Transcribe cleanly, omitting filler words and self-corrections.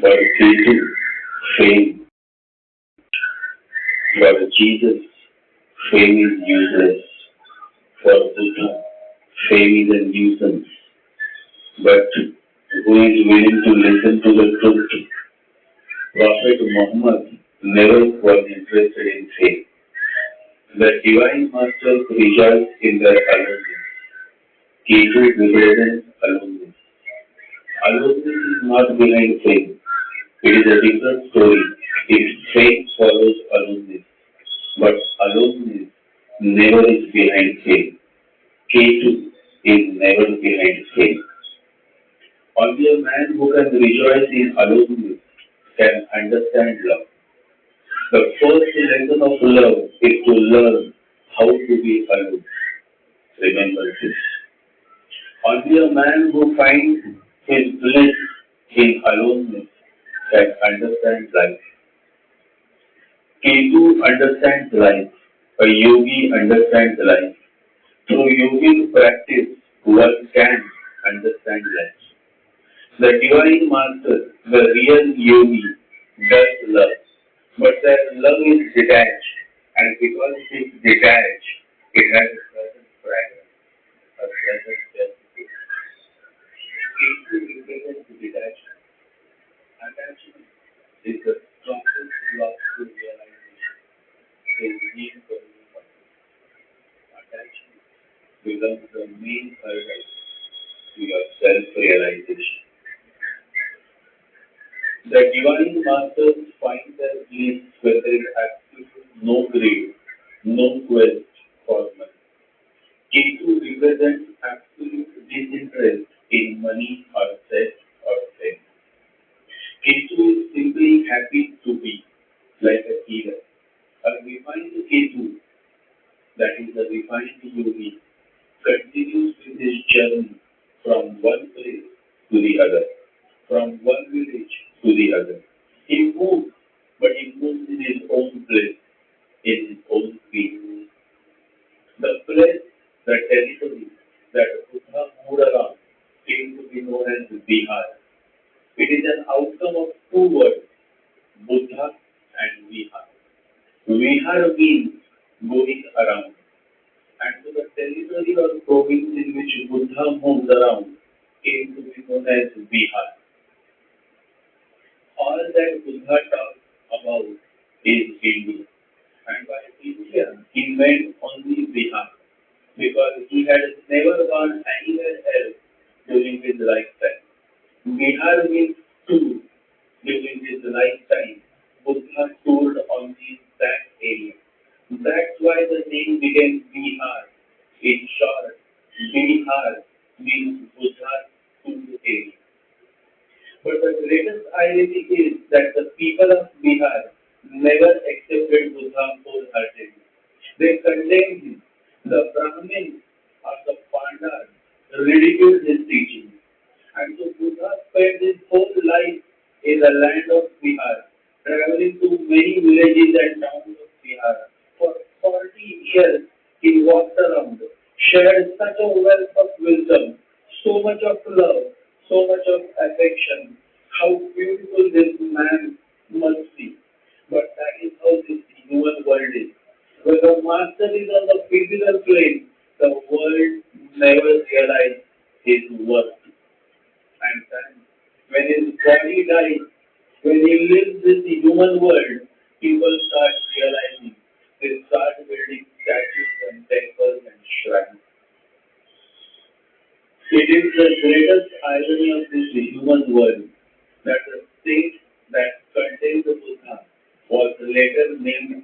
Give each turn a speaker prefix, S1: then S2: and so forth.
S1: For Ketu, fame. For Jesus, fame is useless. For Buddha, fame is a nuisance. But who is willing to listen to the truth? Prophet Muhammad never was interested in fame. The divine masters rejoice in their aloneness. Ketu represents aloneness. Aloneness is not behind fame. It is a different story if fame follows aloneness. But aloneness never is behind fame. Ketu is never behind fame. Only a man who can rejoice in aloneness can understand love. The first lesson of love is to learn how to be alone. Remember this. Only a man who finds his bliss in aloneness can understand life. Ketu understands life. A yogi understands life. Through yogic practice, one can understand life. The divine master, the real yogi, does love. But that love is detached. And because it is detached, it has a certain fragrance, a certain justification. Ketu represents detachment. Attachment is the strongest block to realization. It is need for new purpose. Attachment becomes the main hurdle to your self-realization. The divine masters find their bliss when there is absolute no greed, no quest for money. Ketu represents absolute disinterest in money or sex or fame. Ketu is simply happy to be like a healer. A refined Ketu, that is a refined yogi, continues with his journey from one place to the other, from one village to the other. He moves, but he moves in his own place, in his own peace. The place, the territory that Buddha moved around came to be known as Bihar. It is an outcome of two words, Buddha and Vihar. Vihar means going around. And so the territory or province in which Buddha moved around came to be known as Bihar. All that Buddha talked about is India. And by India, he meant only Bihar because he had never gone anywhere else during his lifetime. Bihar means tour. During his lifetime, Buddha toured only that area. That's why the name became Bihar. In short, Bihar means Buddha's tour area. But the greatest irony is that the people of Bihar never accepted Buddha wholeheartedly. They condemned him. The Brahmins or the Pandas ridiculed his teaching. And so Buddha spent his whole life in the land of Bihar, traveling to many villages and towns of Bihar. For 40 years, he walked around, shared such a wealth of wisdom, so much of love, so much of affection. How beautiful this man must be. But that is how this human world is. When the master is on the physical plane, the world never realizes his worth. And then, when his body dies, when he lives in the human world, people start realizing. They start building statues and temples and shrines. It is the greatest irony of this human world that the state that contained the Buddha was later named